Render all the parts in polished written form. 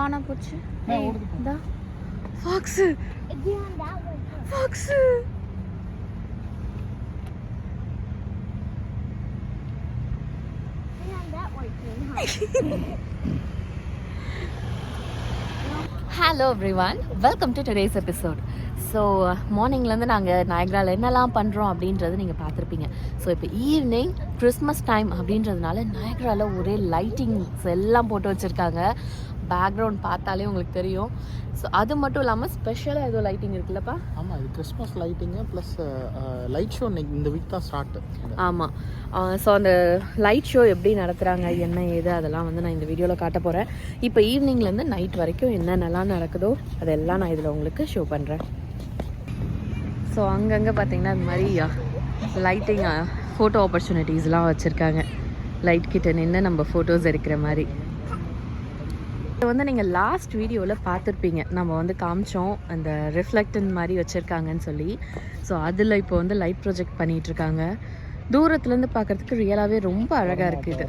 காணா போச்சு. இந்தா fox fox. Hello everyone, welcome to today's episode. So மார்னிங்லேருந்து நாங்கள் நயக்ராவில் என்னெல்லாம் பண்ணுறோம் அப்படின்றது நீங்கள் பார்த்துருப்பீங்க. ஸோ இப்போ ஈவினிங் கிறிஸ்மஸ் டைம் அப்படின்றதுனால நயக்ராவில் ஒரே லைட்டிங்ஸ் எல்லாம் போட்டு வச்சுருக்காங்க. பேக்ரவுண்ட் பார்த்தாலே உங்களுக்கு தெரியும். ஸோ அது மட்டும் இல்லாமல் ஸ்பெஷலாக ஏதோ லைட்டிங் இருக்குல்லப்பா? ஆமாம், இது Christmas lighting plus light show இந்த வீக் தான் ஸ்டார்ட். ஆமாம். ஸோ அந்த லைட் ஷோ எப்படி நடத்துகிறாங்க, என்ன ஏது, அதெல்லாம் வந்து நான் இந்த வீடியோவில் காட்ட போகிறேன். இப்போ ஈவினிங்லேருந்து நைட் வரைக்கும் என்னென்னலாம் நடக்குதோ அதெல்லாம் நான் இதில் உங்களுக்கு ஷோ பண்ணுறேன். ஸோ அங்கங்கே பார்த்தீங்கன்னா இந்த மாதிரி லைட்டிங் ஃபோட்டோ ஆப்பர்ச்சுனிட்டிஸ்லாம் வச்சுருக்காங்க. லைட் கிட்ட நின்று நம்ம ஃபோட்டோஸ் எடுக்கிற மாதிரி. இதை வந்து நீங்கள் லாஸ்ட் வீடியோவில் பார்த்துருப்பீங்க. நம்ம வந்து காமிச்சோம் அந்த ரிஃப்ளெக்டன் மாதிரி வச்சுருக்காங்கன்னு சொல்லி. ஸோ அதில் இப்போ வந்து லைட் ப்ரொஜெக்ட் பண்ணிகிட்ருக்காங்க. தூரத்துலேருந்து பார்க்குறதுக்கு ரியலாகவே ரொம்ப அழகாக இருக்குது இது.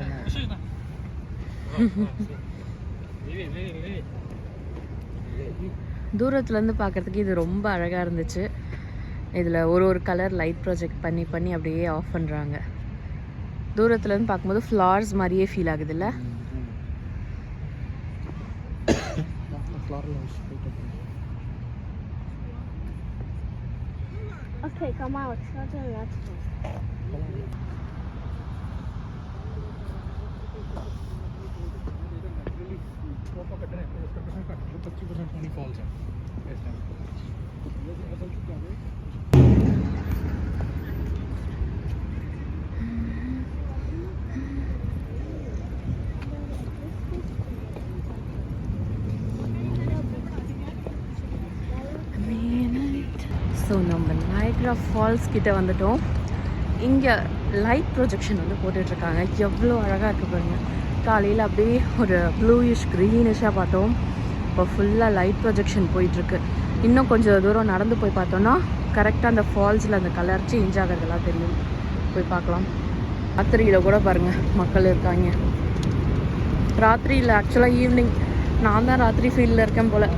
தூரத்துலேருந்து பார்க்குறதுக்கு இது ரொம்ப அழகாக இருந்துச்சு. இதில் ஒரு கலர் லைட் ப்ரொஜெக்ட் பண்ணி அப்படியே ஆஃப் பண்ணுறாங்க. தூரத்துலேருந்து பார்க்கும்போது ஃப்ளார்ஸ் மாதிரியே ஃபீல் ஆகுதுல்ல. Okay, come on, let's go to the next one. So நம்ம நயக்ரா ஃபால்ஸ் கிட்டே வந்துட்டோம். இங்கே லைட் ப்ரொஜெக்ஷன் வந்து போட்டுட்ருக்காங்க. எவ்வளோ அழகாக இருக்குது பாருங்க. காலையில் அப்படியே ஒரு ப்ளூயிஷ் க்ரீனிஷாக பார்த்தோம். இப்போ ஃபுல்லாக லைட் ப்ரொஜெக்ஷன் போயிட்டுருக்கு. இன்னும் கொஞ்சம் தூரம் நடந்து போய் பார்த்தோன்னா கரெக்டாக அந்த ஃபால்ஸில் அந்த கலர் சேஞ்ச் ஆகிறதெல்லாம் தெரியும். போய் பார்க்கலாம். ராத்திரியில் கூட பாருங்கள் மக்கள் இருக்காங்க. ராத்திரியில் ஆக்சுவலாக ஈவினிங் நான் தான் ராத்திரி ஃபீல்டில் இருக்கேன் போல்.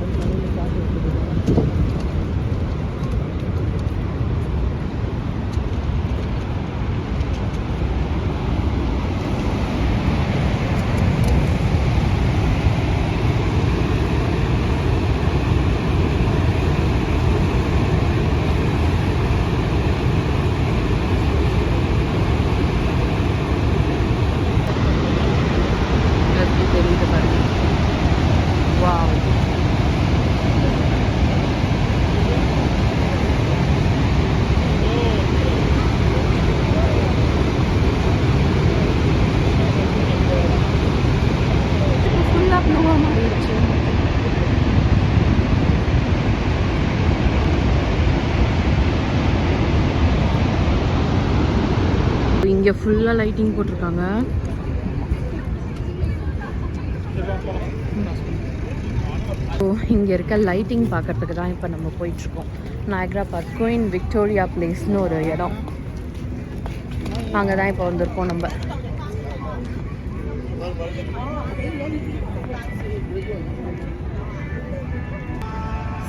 இங்கே ஃபுல்லாக லைட்டிங் போட்டிருக்காங்க. ஸோ இங்கே இருக்க லைட்டிங் பார்க்குறதுக்கு தான் இப்போ நம்ம போயிட்டுருக்கோம். நயக்ரா பார்க் குயின் விக்டோரியா பிளேஸ்னு ஒரு இடம். அங்கே தான் இப்போ வந்திருக்கோம் நம்ம.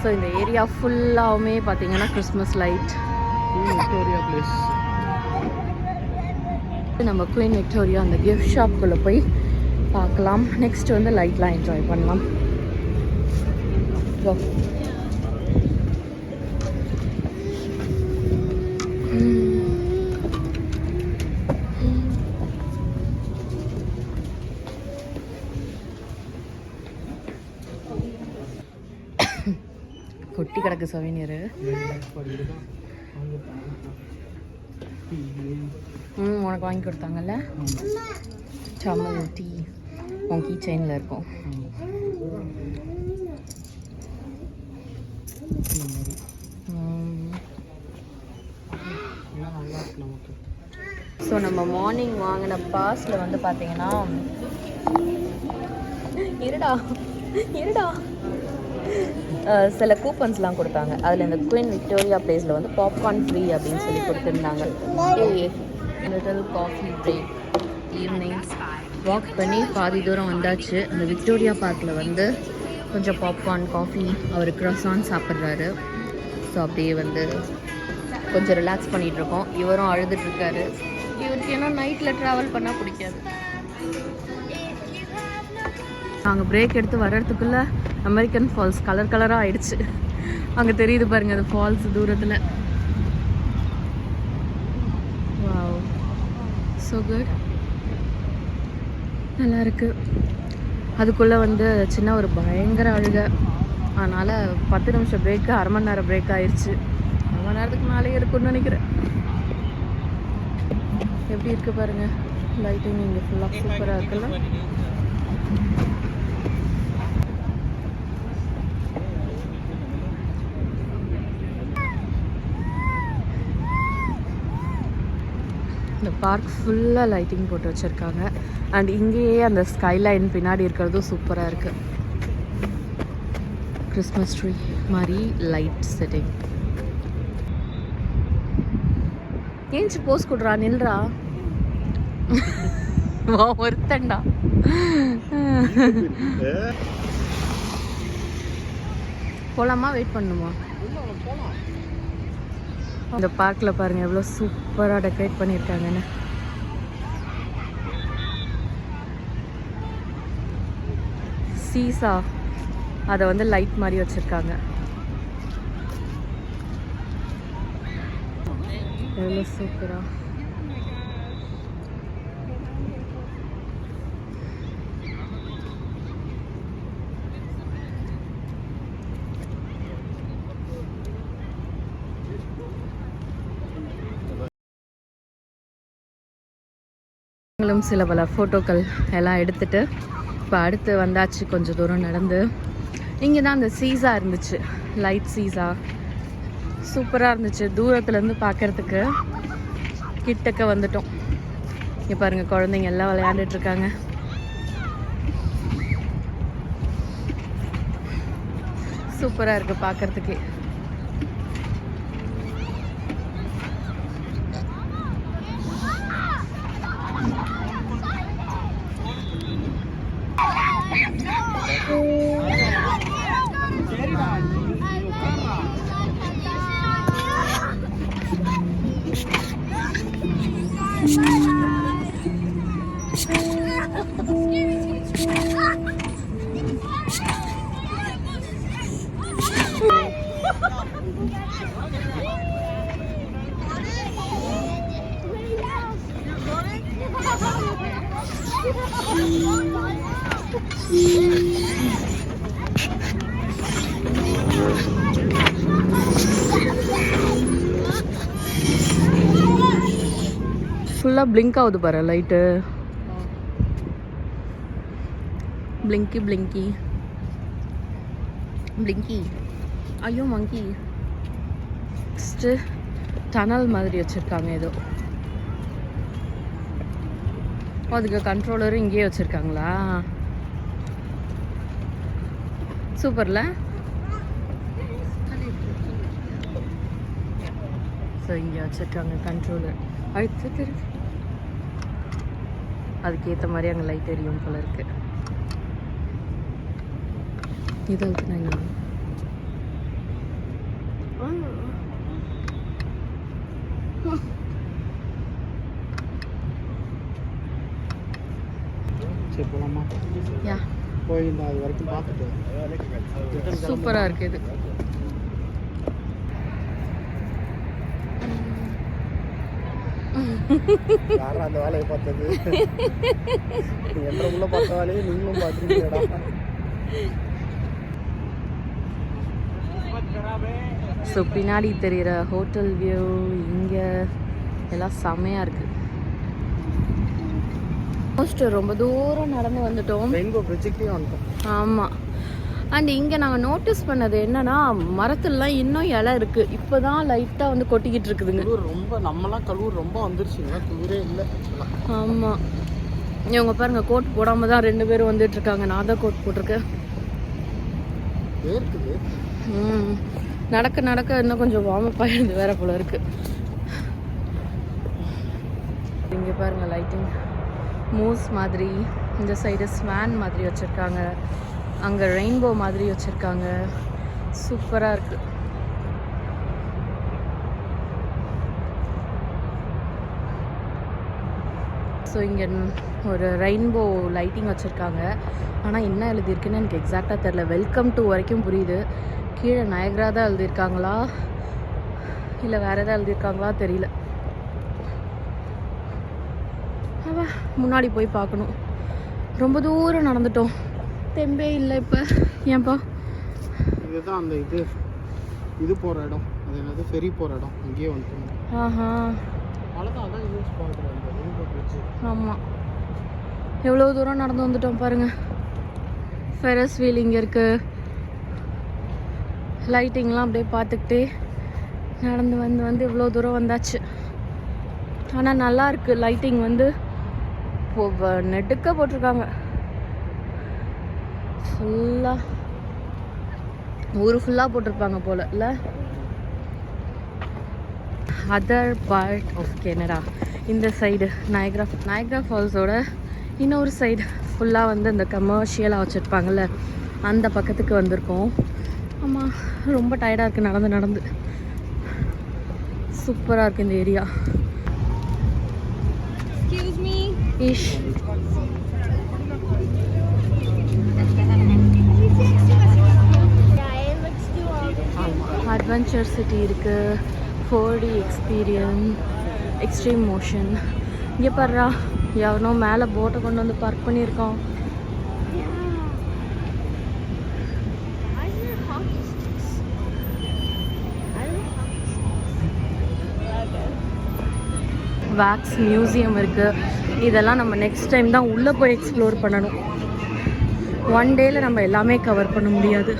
ஸோ இந்த ஏரியா ஃபுல்லாகவுமே பார்த்தீங்கன்னா கிறிஸ்மஸ் லைட். Victoria place. நம்ம குயின் விக்டோரியா அந்த கிஃப்ட் ஷாப்குள்ளே போய் பார்க்கலாம். நெக்ஸ்ட் வந்து லைட்லாம் என்ஜாய் பண்ணலாம். கொட்டி கிடக்கு சவீனியர். உனக்கு வாங்கி கொடுத்தாங்கல்ல சமல் டீ. உன் கீ செயினில் இருக்கும். ஸோ நம்ம மார்னிங் வாங்கின பாஸில் வந்து பார்த்தீங்கன்னா இருடா சில கூப்பன்ஸ்லாம் கொடுத்தாங்க. அதில் இந்த குயின் விக்டோரியா பிளேஸில் வந்து பாப்கார்ன் ஃப்ரீ அப்படின்னு சொல்லி கொடுத்துருந்தாங்க. Little coffee break. Evening walk பண்ணி பாதி தூரம் வந்தாச்சு. அந்த விக்டோரியா பார்க்கில் வந்து கொஞ்சம் பாப்கார்ன் காஃபி, அவர் க்ரொசான் சாப்பிட்றாரு. ஸோ அப்படியே வந்து கொஞ்சம் ரிலாக்ஸ் பண்ணிகிட்ருக்கோம். இவரும் அழுதுட்ருக்காரு. இவருக்கு ஏன்னா நைட்டில் ட்ராவல் பண்ணால் பிடிக்காது. நாங்கள் பிரேக் எடுத்து வர்றதுக்குள்ளே அமெரிக்கன் ஃபால்ஸ் கலர் கலராக ஆயிடுச்சு. அங்கே தெரியுது பாருங்கள் அது ஃபால்ஸ் தூரத்தில். வாவ், ஸோ குட், நல்லா இருக்கு. அதுக்குள்ளே வந்து சின்ன ஒரு பயங்கர அழுகை. அதனால் 10 நிமிஷம் பிரேக்கு, அரை மணி நேரம் பிரேக் ஆயிடுச்சு. அரை மணி நேரத்துக்கு மேலே இருக்குன்னு நினைக்கிறேன். எப்படி இருக்குது பாருங்கள் லைட்டிங் இங்கே ஃபுல்லாக சூப்பராக இருக்குல்ல. இந்த பார்க் ஃபுல்லாக லைட்டிங் போட்டு வச்சுருக்காங்க. அண்ட் இங்கேயே அந்த ஸ்கைலைன் பின்னாடி இருக்கிறதும் சூப்பராக இருக்குது. கிறிஸ்மஸ் ட்ரீ மாதிரி லைட் செட்டிங். ஏஞ்சி போஸ் கொடுறா, நில்றா. ஒருத்தண்டா. போலாமா, வெயிட் பண்ணுமா? இந்த பார்க்கில் பாருங்கள் எவ்வளோ சூப்பராக டெக்கரேட் பண்ணியிருக்காங்கன்னு. சீசா அதை வந்து லைட் மாதிரி வச்சுருக்காங்க. எவ்வளோ சூப்பராக. நாங்களும் சில பல ஃபோட்டோக்கள் எல்லாம் எடுத்துகிட்டு இப்போ அடுத்து வந்தாச்சு. கொஞ்சம் தூரம் நடந்து இங்கே தான் அந்த சீசா இருந்துச்சு, லைட் சீசா. சூப்பராக இருந்துச்சு. தூரத்துலேருந்து பார்க்குறதுக்கு கிட்டக்க வந்துட்டோம். இங்கே பாருங்கள் குழந்தைங்க எல்லாம் விளையாண்டுட்ருக்காங்க. சூப்பராக இருக்குது பார்க்குறதுக்கே. ஃபுல்லாக பிளிங்க் ஆகுது பாரு லைட்டு. பிளிங்கி பிளிங்கி பிளிங்கி. ஐயோ மங்கி. ஃபஸ்ட்டு டனல் மாதிரி வச்சுருக்காங்க ஏதோ. அதுக்கு கண்ட்ரோலரும் இங்கேயே வச்சுருக்காங்களா? சூப்பர்ல. ஸோ இங்கே வச்சுருக்காங்க கண்ட்ரோலர். அடுத்து அதுக்கேற்ற மாதிரி அங்கே லைட் எரியும் போல இருக்கு. இதை ஊற்றுனாங்க. சரி போகலாமா? யா, போய் இந்த அது வரைக்கும் பார்த்துட்டு சூப்பராக இருக்குது இது. யாரும் அந்த வேலையை பார்த்தது என்ற பார்த்த வேலையை நீங்களும் பார்த்துருக்கீங்கடா. ஸோ பின்னாடி தெரிகிற ஹோட்டல் வியூ இங்கே எல்லாம் செம்மையாக இருக்குது. ஆல்மோஸ்ட் ரொம்ப தூரம் நடந்து வந்துட்டோம். ரெயின்போ பிரிட்ஜுக்கே வந்துட்டோம். ஆமாம். அண்ட் இங்கே நாங்கள் நோட்டீஸ் பண்ணது என்னன்னா, மரத்துலலாம் இன்னும் இலை இருக்குது. இப்போ தான் லைட்டாக வந்து கொட்டிக்கிட்டு இருக்குதுங்க. ரொம்ப நம்மலாம் கலூர் ரொம்ப வந்துருச்சுங்க, குளிரே இல்லை. ஆமாம். இவங்க பாருங்கள் கோட் போடாமல் தான் 2 பேரும் வந்துட்டுருக்காங்க. நான் தான் கோட் போட்டிருக்கேன். இருக்குது. நடக்க நடக்க இன்னும் கொஞ்சம் வார்மப் ஆகிடுது வேற போல இருக்குது. இங்கே பாருங்கள் லைட்டிங் மூஸ் மாதிரி, இந்த சைடு ஸ்வான் மாதிரி வச்சுருக்காங்க. அங்கே ரெயின்போ மாதிரி வச்சுருக்காங்க. சூப்பராக இருக்குது. ஸோ இங்கே ஒரு ரெயின்போ லைட்டிங் வச்சுருக்காங்க. ஆனால் என்ன எழுதியிருக்குன்னு எனக்கு எக்ஸாக்டாக தெரில. வெல்கம் டு வரைக்கும் புரியுது. கீழே நயக்ரா தான் எழுதியிருக்காங்களா இல்லை வேறு எதாவது எழுதியிருக்காங்களா தெரியல. முன்னாடி போய் பார்க்கணும். ரொம்ப தூரம் நடந்துட்டோம், தெம்பே இல்லை இப்போ. ஏன்பா? இதுதான் அந்த இது போகிற இடம். அது என்னது, ஃபெரி போகிற இடம். அங்கேயே வந்துட்டோம். ஆஹா, அவ்வளோதான். அதான் யூஸ் பண்ணுறேன் இந்த ரெயின்போ பிரிட்ஜ். ஆமாம், எவ்வளோ தூரம் நடந்து வந்துட்டோம் பாருங்கள். ஃபெரஸ் வீல் இங்கே இருக்குது. லைட்டிங்லாம் அப்படியே பார்த்துக்கிட்டே நடந்து வந்து இவ்வளோ தூரம் வந்தாச்சு. ஆனால் நல்லா இருக்குது. லைட்டிங் வந்து நெடுக்க போட்டிருக்காங்க. ஃபுல்லாக ஊர் ஃபுல்லாக போட்டிருப்பாங்க போல் இல்லை? Other part of Canada. இந்த சைடு நயக்ரா ஃபால்ஸோட இன்னொரு சைடு ஃபுல்லாக வந்து இந்த கமர்ஷியலாக வச்சுருப்பாங்கள்ல, அந்த பக்கத்துக்கு வந்திருக்கோம். ஆமாம், ரொம்ப டயர்டாக இருக்குது நடந்து. சூப்பராக இருக்குது இந்த ஏரியா. எக்ஸ்கியூஸ் மீ இஷ். அட்வென்ச்சர் சிட்டி இருக்குது, 4D எக்ஸ்பீரியன்ஸ், எக்ஸ்ட்ரீம் மோஷன். இங்கே பாருடா, எவனோ மேலே போட்டை கொண்டு வந்து பார்க் பண்ணியிருக்கான். வேக்ஸ் மியூசியம் இருக்குது. இதெல்லாம் நம்ம நெக்ஸ்ட் டைம் தான் உள்ளே போய் எக்ஸ்ப்ளோர் பண்ணணும். ஒன் டேயில் நம்ம எல்லாமே கவர் பண்ண முடியாது.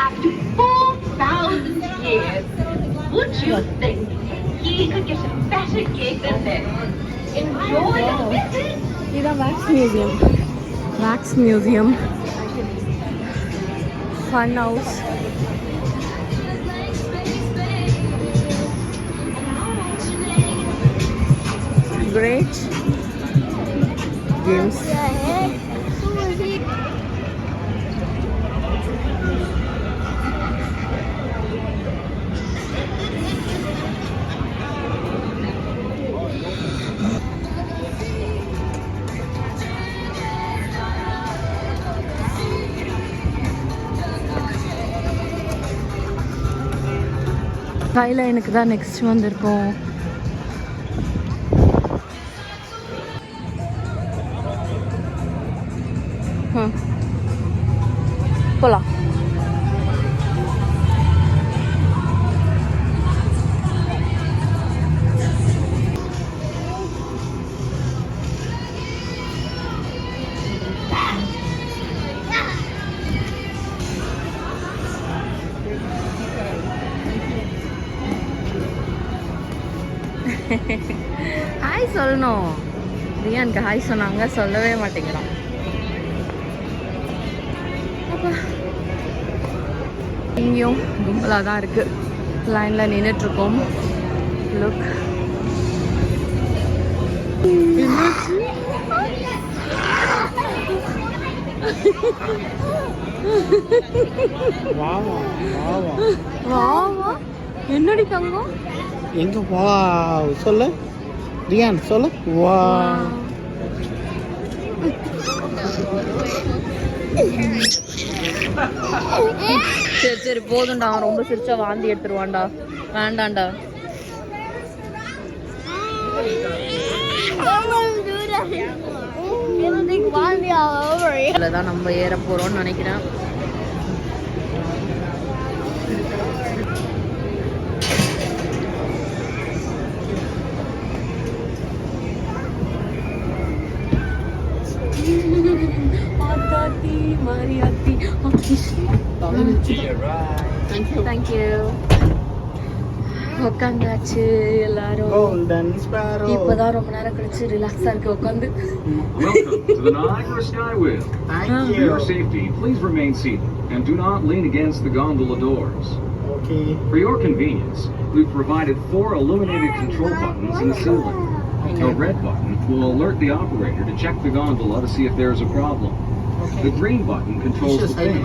After 4,000 years, would you think he could get a better gig than this? Enjoy the visit! இதுதான் wax museum, fun house. Great games. ஸ்கைலைனுக்கு தான் நெக்ஸ்ட் வந்திருக்கோம். போகலாம். ஹாய் சொல்லணும். ரியானுக்கு ஹாய் சொன்னாங்க, சொல்லவே மாட்டேங்கிறான். இங்கேயும் கும்பலாக தான் இருக்குது. லைனில் நின்றுட்டுருக்கோம். லுக், வாவா என்னடி தங்கம்? எங்க வா சொல்லு ரியான், சொல்லு வா. சரி சரி போதும்டா, அவன் ரொம்ப சிரிச்சா வாந்தி எடுத்துருவான்டா. வேண்டாண்டா. இதுலதான் நம்ம ஏற போறோம்னு நினைக்கிறேன். தேங்க்யூ. உட்காந்தாச்சு எல்லாரும். இப்பதான் ரொம்ப நேரம் கழிச்சு ரிலாக்ஸா இருக்கு உட்காந்து. Welcome to the Niagara Skywheel. For your safety, please remain seated and do not lean against the gondola doors. Okay. For your convenience, we've provided 4 illuminated control buttons in the ceiling. A red button will alert the operator to check the gondola to see if there's a problem. The green button controls the fan.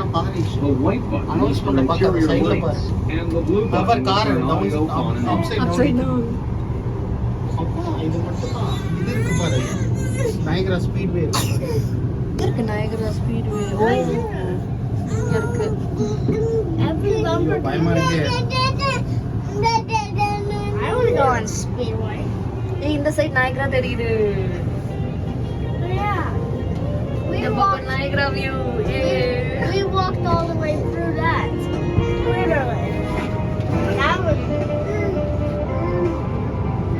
The white button is for interior lights. And the blue button is for an audio on and off. Upside down. அப்பா இது மட்டும் தான் இது இருக்கு பாரு Niagara speedway இருக்கு Niagara speedway. ஓ இருக்கு. Every lumber. பயமா இருக்கு I want to go on Speedway. ஏய் இந்த சைடு நயகரா தெரியுது. Yeah. We இந்த பக்கம் walked. Niagara view. We walked all the way through that. Literally. That was.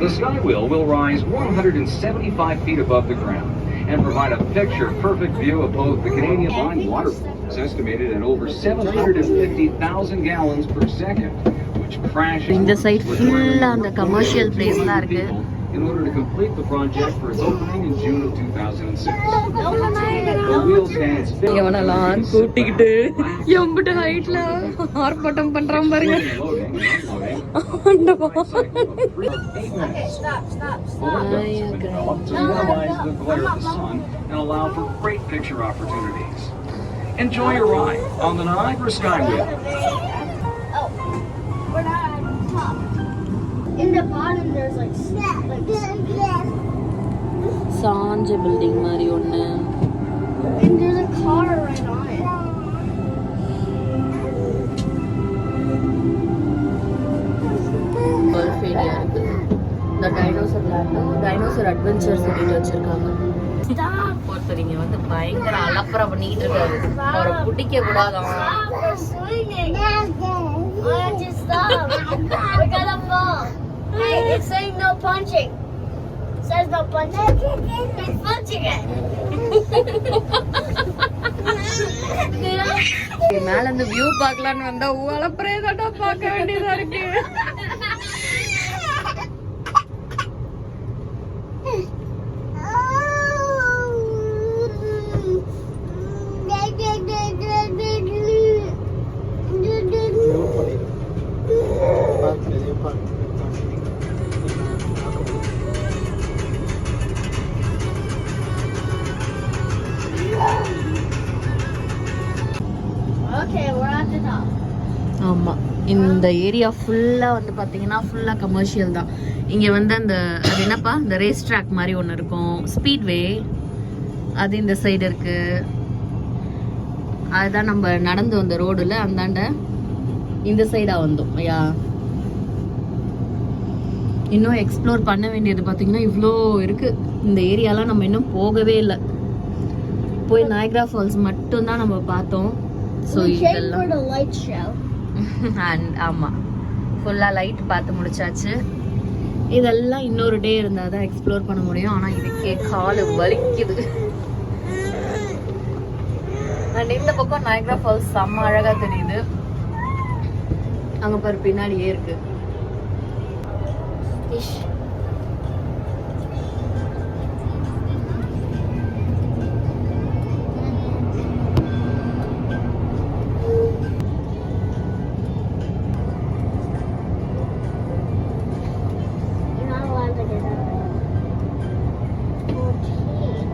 The Skywheel will rise 175 feet above the ground and provide a picture-perfect view of both the Canadian Line waterfall. It's estimated at over 750,000 gallons per second, which crashes இந்த side with ஃபுல்லா அந்த commercial பிளேஸ்லாம் இருக்கு. in order to complete the project for its opening in June of 2006. The wheel stands எவனெல்லாம் கூட்டிக்கிட்டு எம்பிட்டு ஹைட்ல ஆர்ப்பாட்டம் பண்றான் பாருங்க. loading and unloading. ஆண்டவா. Okay, stop. The windows have been developed to minimize the glare of the sun and allow for great picture opportunities. Enjoy your ride on the Niagara Skywheel. Oh, we're not at the top. In the bottom, there's like சாஞ்ச building மாதிரி ஒண்ணு. and there's a car right on it. Golf area இருக்கு. இந்த dinosaur land, dinosaur adventure சொல்லிட்டு வச்சிருக்காங்க. ஒருத்தர் இங்க வந்து பயங்கர அலப்பறை பண்ணிட்டு இருக்காரு. அவரை பிடிக்க கூடாதான். Stop, we're swinging. Why don't you stop? We're gonna fall. Hey, it's saying no punching. It says no punching. He's punching it. மேல இந்த வியூ பார்க்கலான்னு வந்தா அலப்பறையே தாண்டா பார்க்க வேண்டியதா இருக்கு. Okay, we're at the top. ஆமா இந்த ஏரியா ஃபுல்லா வந்து பாத்தீங்கன்னா ஃபுல்லா கமர்ஷியல் தான். இங்க வந்து அந்த அது என்னப்பா இந்த ரேஸ் ட்ராக் மாதிரி ஒன்று இருக்கும், ஸ்பீட்வே, அது இந்த சைடு இருக்கு. அதுதான் நம்ம நடந்து வந்த ரோடுல அந்தாண்ட இந்த சைடா வந்தோம். ஐயா இன்னும் எக்ஸ்ப்ளோர் பண்ண வேண்டியது பார்த்தீங்கன்னா இவ்வளோ இருக்கு. இந்த ஏரியாலாம் நம்ம இன்னும் போகவே இல்லை. போய் நயக்ரா ஃபால்ஸ் மட்டும்தான் நம்ம பார்த்தோம். ஸோ We came இதெல்லாம் for the light show. And ஆமாம் ஃபுல்லாக லைட் பார்த்து முடிச்சாச்சு. இதெல்லாம் இன்னொரு டே இருந்தால் தான் எக்ஸ்ப்ளோர் பண்ண முடியும். ஆனால் இதுக்கே காலு வலிக்குது. அண்ட் இந்த பக்கம் நயக்ரா ஃபால்ஸ் செம்ம அழகாக தெரியுது. அங்கே பாரு பின்னாடியே இருக்கு. You're not allowed to get out. 14.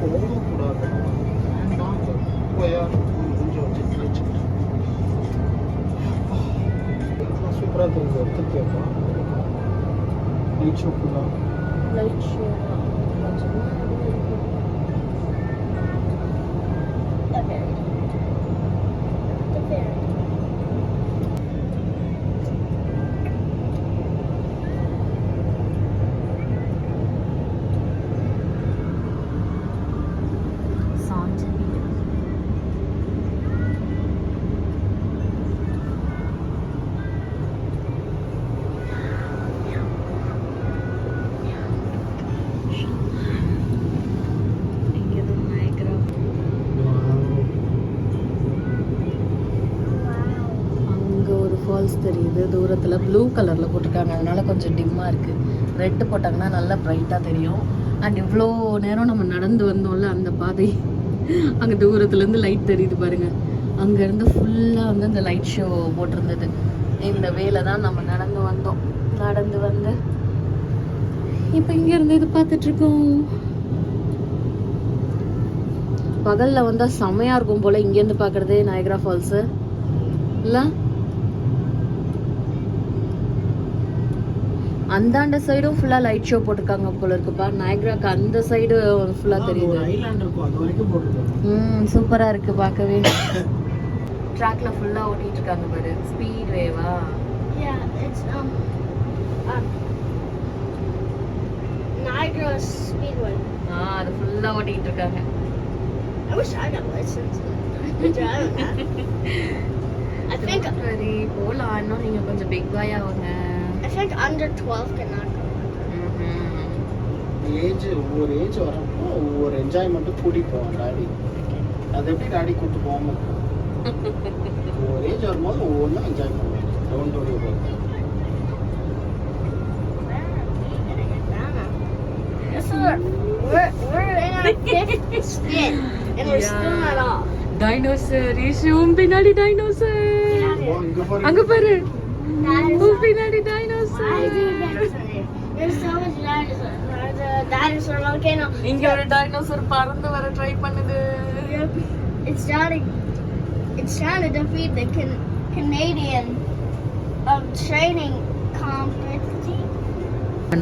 போகக்கூடாது. வேண்டாம். போயா கொஞ்சம் வச்சு சூப்பராக தெரியுது. எடுத்துக்கேப்பா நைட் ஷோ ஃபுல்லாக லைட் ஷோ ஃபால்ஸ் தெரியுது தூரத்தில். ப்ளூ கலரில் போட்டிருக்காங்க, அதனால கொஞ்சம் டிம்மாக இருக்குது. ரெட்டு போட்டாங்கன்னா நல்லா ப்ரைட்டாக தெரியும். அண்ட் இவ்வளோ நேரம் நம்ம நடந்து வந்தோம்ல அந்த பாதை அங்கே தூரத்துலேருந்து லைட் தெரியுது பாருங்க. அங்கேருந்து ஃபுல்லாக வந்து அந்த லைட் ஷோ போட்டிருந்தது. இந்த வேலை தான் நம்ம நடந்து வந்தோம். நடந்து வந்து இப்போ இங்கேருந்து இது பார்த்துட்ருக்கோம். பகலில் வந்தால் செம்மையாக இருக்கும் போல் இங்கேருந்து பார்க்குறதே நயக்ரா ஃபால்ஸு இல்லை. அந்தாண்ட சைடும் ஃபுல்லா லைட் ஷோ போட்டிருக்காங்க போல இருக்குப்பா. நயக்ராக்கு அந்த சைடு ஃபுல்லா தெரியுது. ஐலாண்ட் இருக்கும், அது வரைக்கும் போட்டுருக்கோம். சூப்பரா இருக்கு பார்க்கவே. ட்ராக்ல ஃபுல்லா ஓட்டிட்டு இருக்காங்க பாரு. Speed வேவா? Yeah, it's Niagara Speedway. அது ஃபுல்லா ஓட்டிட்டு இருக்காங்க. I wish I got license to drive that. I think சரி போலாம். இன்னும் நீங்க கொஞ்சம் பிக் பாய் ஆகுங்க. I think under 12 cannot go. Age ஒவ்வொரு ஏஜ் வரப்போ ஒவ்வொரு என்ஜாய்மெண்ட்டும் கூட்டி போவோம் டாடி. அது எப்படி டாடி கூட்டு போகாம ஒவ்வொரு ஏஜ் வரும்போது ஒவ்வொன்றும் என்ஜாய் பண்ணுவோம். Don't worry about that. We're in our 5th spin and we're still not off. Dinosaur ஈஷும் பின்னாடி டைனோசர். அங்க பாரு. பின்னாடி dinosaur. There's so much dinosaurs. There's a dinosaur volcano. இங்க ஒரு டைனோசர் பறந்து வர ட்ரை பண்ணுது. It's trying to defeat the Canadian training competition.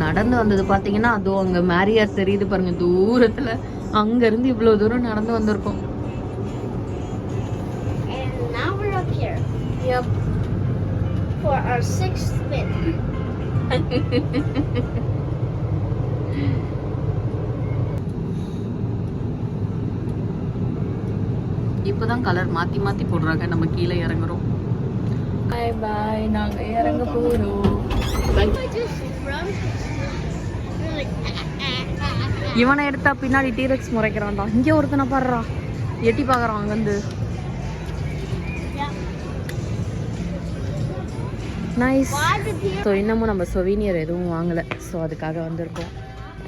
நடந்து வந்தது பாத்தீங்கன்னா அதோ அங்க மேரியார் தெரியுது பாருங்க தூரத்துல. அங்க இருந்து இவ்வளவு தூரம் நடந்து வந்திருக்கோம். And now we're up here. Yep. For our 6th spin. இப்பதான் கலர் மாத்தி மாத்தி போடுறாங்க. நம்ம கீழே இறங்குறோம். பாய் பாய். நாங்க இறங்க போறோம். இவனை எடுத்தா பின்னாடி டீரெக்ஸ் முறைக்கிறான்டா. இங்க ஒருத்தனை பாடுறா எட்டி பாக்குறான் அங்கிருந்து. நைஸ். ஸோ இன்னமும் நம்ம சொவீனியர் எதுவும் வாங்கலை. ஸோ அதுக்காக வந்திருக்கோம்.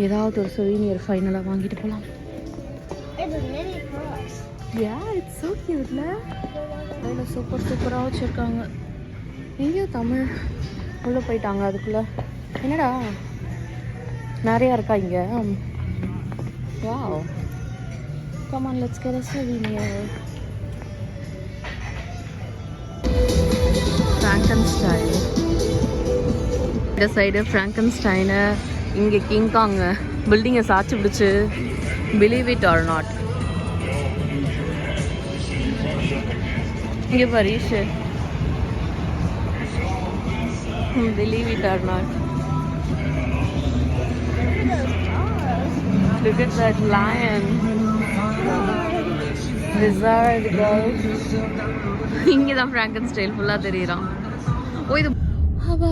ஏதாவது ஒரு சொவீனியர் ஃபைனலாக வாங்கிட்டு போகலாம். இட்ஸ் ஸோ கியூட்ல. அதில் சூப்பராக வச்சுருக்காங்க. எங்கேயோ தமிழ் உள்ளே போயிட்டாங்க அதுக்குள்ளே. என்னடா நிறையா இருக்கா இங்கே? Wow. Come on, let's get a souvenir. Frankenstein. இந்த சைடு ஃப்ராங்கன்ஸ்டைனு, இங்கே கிங்காங் பில்டிங்கை சாச்சு பிடிச்சி. Believe it or not. இங்கே பரீஷ். Believe it or not. Look at that lion. Lizard girl. இங்கே தான் ஃப்ராங்கன்ஸ்டைன் ஃபுல்லாக தெரியுறான். ஓ இது அப்பா.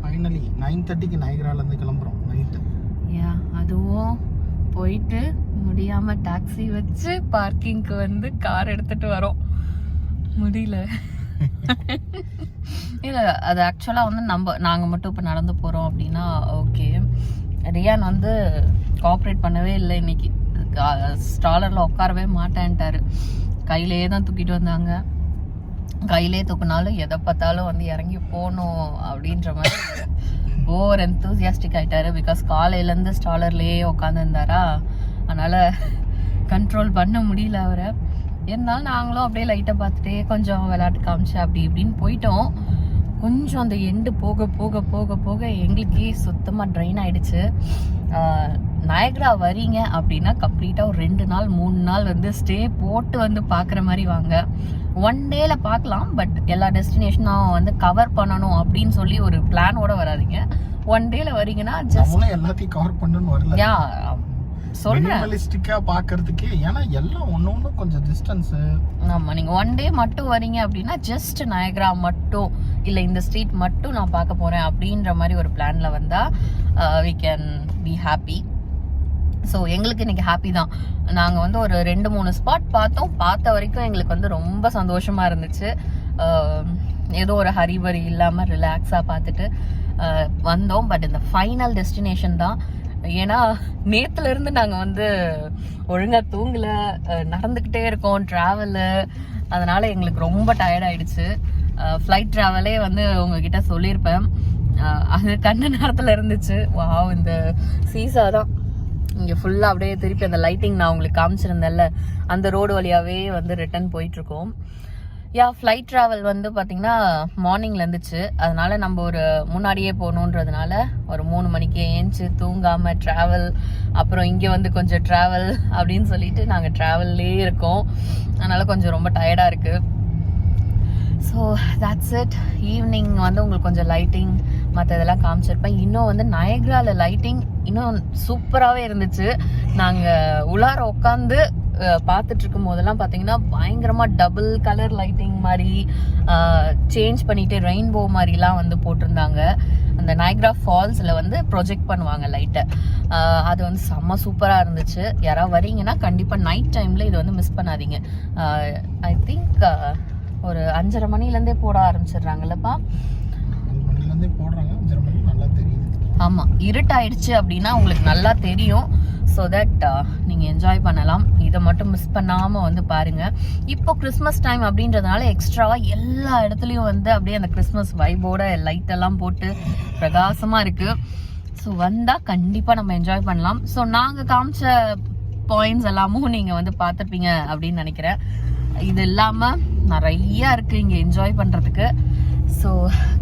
ஃபைனலி 9:30க்கு நயக்ராலேருந்து கிளம்புறோம் நைட்டு. அதுவும் போயிட்டு முடியாமல் டாக்ஸி வச்சு பார்க்கிங்க்கு வந்து கார் எடுத்துகிட்டு வரோம். முடியல. இல்லை அது ஆக்சுவலாக வந்து நாங்கள் மட்டும் இப்போ நடந்து போகிறோம் அப்படின்னா ஓகே. ரியான் வந்து கோஆப்ரேட் பண்ணவே இல்லை இன்னைக்கு. ஸ்டாலரில் உட்காரவே மாட்டேன்ட்டாரு. கையிலே தான் தூக்கிட்டு வந்தாங்க. கையிலே தூக்குனாலும் எதை பார்த்தாலும் வந்து இறங்கி போகணும் அப்படின்ற மாதிரி ஓவர் என்தூசியாஸ்டிக் ஆகிட்டாரு. பிகாஸ் காலையிலேருந்து ஸ்டாலர்லேயே உட்காந்துருந்தாரா, அதனால் கண்ட்ரோல் பண்ண முடியல அவரை. இருந்தாலும் நாங்களும் அப்படியே லைட்டாக பார்த்துட்டே கொஞ்சம் விளையாட்டு காமிச்சு அப்படி இப்படின்னு போயிட்டோம். கொஞ்சம் அந்த எண்டு போக போக போக போக எங்களுக்கே சுத்தமாக ட்ரெயின் ஆகிடுச்சு. நயக்ரா வரீங்க அப்படின்னா கம்ப்ளீட்டாக ஒரு 2 நாள் 3 நாள் வந்து ஸ்டே போட்டு வந்து பார்க்குற மாதிரி வாங்க. 1 டேல பார்க்கலாம். பட் எல்லா டெஸ்டினேஷனும் வந்து கவர் பண்ணணும் அப்படின்னு சொல்லி ஒரு பிளானோட வராதிங்க. 1 டேல வரீங்கன்னா ஜஸ்ட் எல்லாத்தையும் கவர் பண்ணணும்னு வரல. யா சொல்றேன் மினிமலிஸ்டிக்கா பார்க்கிறதுக்கு. ஏன்னா எல்லாம் ஒன்று கொஞ்சம் டிஸ்டன்ஸ். ஆமாம், நீங்கள் 1 டே மட்டும் வரீங்க அப்படின்னா ஜஸ்ட் நயக்ரா மட்டும் இல்லை இந்த ஸ்ட்ரீட் மட்டும் நான் பார்க்க போகிறேன் அப்படின்ற மாதிரி ஒரு பிளானில் வந்தால் we can be happy. So எங்களுக்கு இன்னைக்கு ஹாப்பி தான். நாங்கள் வந்து ஒரு 2-3 ஸ்பாட் பார்த்தோம். பார்த்த வரைக்கும் எங்களுக்கு வந்து ரொம்ப சந்தோஷமாக இருந்துச்சு. ஏதோ ஒரு ஹரிபரி இல்லாமல் ரிலாக்ஸாக பார்த்துட்டு வந்தோம். பட் இந்த ஃபைனல் டெஸ்டினேஷன் தான் ஏன்னா நேத்துல இருந்து நாங்கள் வந்து ஒழுங்காக தூங்கல, நடந்துக்கிட்டே இருக்கோம் ட்ராவலு, அதனால எங்களுக்கு ரொம்ப டயர்ட் ஆயிடுச்சு. ஃப்ளைட் ட்ராவலே வந்து உங்ககிட்ட சொல்லியிருப்பேன், அது கண்ண நேரத்தில் இருந்துச்சு. வாவ், இந்த சீசா தான் இங்கே ஃபுல்லாக அப்படியே திருப்பி அந்த லைட்டிங் நான் உங்களுக்கு காமிச்சிருந்தேன்ல, அந்த ரோடு வழியாகவே வந்து ரிட்டர்ன் போயிட்டுருக்கோம். ஃப்ளைட் ட்ராவல் வந்து பார்த்திங்கன்னா மார்னிங்கில் இருந்துச்சு, அதனால நம்ம ஒரு முன்னாடியே போகணுன்றதுனால ஒரு 3 மணிக்கு ஏஞ்சி தூங்காமல் ட்ராவல், அப்புறம் இங்கே வந்து கொஞ்சம் ட்ராவல் அப்படின்னு சொல்லிட்டு நாங்கள் ட்ராவல்லே இருக்கோம். அதனால் கொஞ்சம் ரொம்ப டயர்டாக இருக்குது. So that's it. ஈவினிங் வந்து உங்களுக்கு கொஞ்சம் லைட்டிங் மற்ற இதெல்லாம் காமிச்சிருப்பேன். இன்னும் வந்து நயக்ராவில் லைட்டிங் இன்னும் சூப்பராகவே இருந்துச்சு. நாங்கள் உள்ளார உட்காந்து பார்த்துட்டு இருக்கும் போதெல்லாம் பார்த்தீங்கன்னா பயங்கரமாக டபுள் கலர் லைட்டிங் மாதிரி சேஞ்ச் பண்ணிட்டு ரெயின்போ மாதிரிலாம் வந்து போட்டிருந்தாங்க. அந்த நயக்ரா ஃபால்ஸில் வந்து ப்ரொஜெக்ட் பண்ணுவாங்க லைட்டை, அது வந்து செம்ம சூப்பராக இருந்துச்சு. யாராவது வரீங்கன்னா கண்டிப்பாக நைட் டைமில் இது வந்து மிஸ் பண்ணாதீங்க. ஐ திங்க் ஒரு 5:30 மணிலேருந்தே போட ஆரம்பிச்சிடுறாங்கல்லப்பா. ஆமாம், இருட்டாயிடுச்சு அப்படின்னா உங்களுக்கு நல்லா தெரியும். ஸோ தட் நீங்கள் என்ஜாய் பண்ணலாம். இதை மட்டும் மிஸ் பண்ணாமல் வந்து பாருங்கள். இப்போ கிறிஸ்மஸ் டைம் அப்படின்றதுனால எக்ஸ்ட்ராவாக எல்லா இடத்துலையும் வந்து அப்படியே அந்த கிறிஸ்மஸ் வைபோட லைட்டெல்லாம் போட்டு பிரகாசமாக இருக்குது. ஸோ வந்தால் கண்டிப்பாக நம்ம என்ஜாய் பண்ணலாம். ஸோ நாங்கள் காமிச்ச பாயிண்ட்ஸ் எல்லாமும் நீங்கள் வந்து பார்த்துருப்பீங்க அப்படின்னு நினைக்கிறேன். இது இல்லாமல் நிறையா இருக்குது இங்கே என்ஜாய் பண்ணுறதுக்கு. ஸோ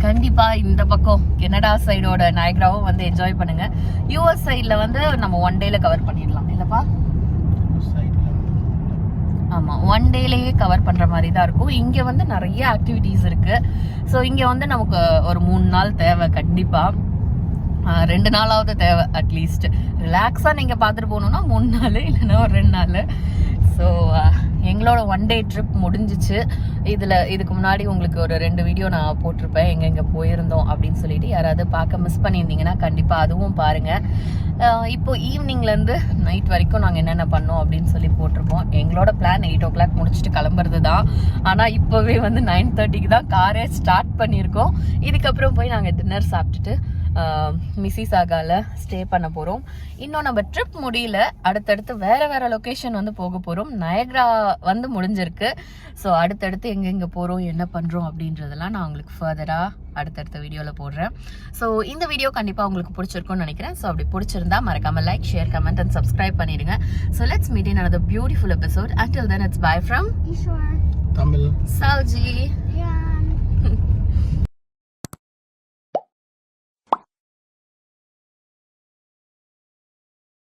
கண்டிப்பாக இந்த பக்கம் கனடா சைடோட நயக்ராவும் வந்து என்ஜாய் பண்ணுங்கள். யூஎஸ் சைடில் வந்து நம்ம 1 டேல கவர் பண்ணிடலாம் இல்லைப்பா? ஆமாம், 1 டேலேயே கவர் பண்ணுற மாதிரி தான் இருக்கும். இங்கே வந்து நிறைய ஆக்டிவிட்டீஸ் இருக்குது. ஸோ இங்கே வந்து நமக்கு ஒரு 3 நாள் தேவை கண்டிப்பாக. 2 நாளாவது தேவை அட்லீஸ்ட். ரிலாக்ஸாக நீங்கள் பார்த்துட்டு போகணுன்னா 3 நாள் இல்லைன்னா ஒரு 2 நாள். ஸோ எங்களோட 1 டே ட்ரிப் முடிஞ்சிச்சு. இதுக்கு முன்னாடி உங்களுக்கு ஒரு 2 வீடியோ நான் போட்டிருப்பேன் எங்கெங்கே போயிருந்தோம் அப்படின்னு சொல்லிட்டு. யாராவது பார்க்க மிஸ் பண்ணியிருந்தீங்கன்னா கண்டிப்பாக அதுவும் பாருங்கள். இப்போ ஈவினிங்லேருந்து நைட் வரைக்கும் நாங்கள் என்னென்ன பண்ணோம் அப்படின்னு சொல்லி போட்டிருப்போம். எங்களோட பிளான் 8 o'clock முடிச்சுட்டு கிளம்புறது தான். ஆனால் இப்போவே வந்து 9:30க்கு தான் காரே ஸ்டார்ட் பண்ணியிருக்கோம். இதுக்கப்புறம் போய் நாங்கள் டின்னர் சாப்பிட்டுட்டு மிசிசாகால ஸ்டே பண்ண போகிறோம். இன்னும் நம்ம ட்ரிப் முடியல, அடுத்தடுத்து வேறு லொக்கேஷன் வந்து போக போகிறோம். நயக்ரா வந்து முடிஞ்சிருக்கு. ஸோ அடுத்தடுத்து எங்கெங்கே போகிறோம் என்ன பண்ணுறோம் அப்படின்றதெல்லாம் நான் உங்களுக்கு ஃபர்தராக அடுத்தடுத்த வீடியோவில் போடுறேன். ஸோ இந்த வீடியோ கண்டிப்பாக உங்களுக்கு பிடிச்சிருக்கும்னு நினைக்கிறேன். ஸோ அப்படி பிடிச்சிருந்தா மறக்காமல் like, share, comment and subscribe பண்ணிடுங்க. So let's meet in another beautiful episode. Until then, it's bye from Ishwar. Tamil. Sauji.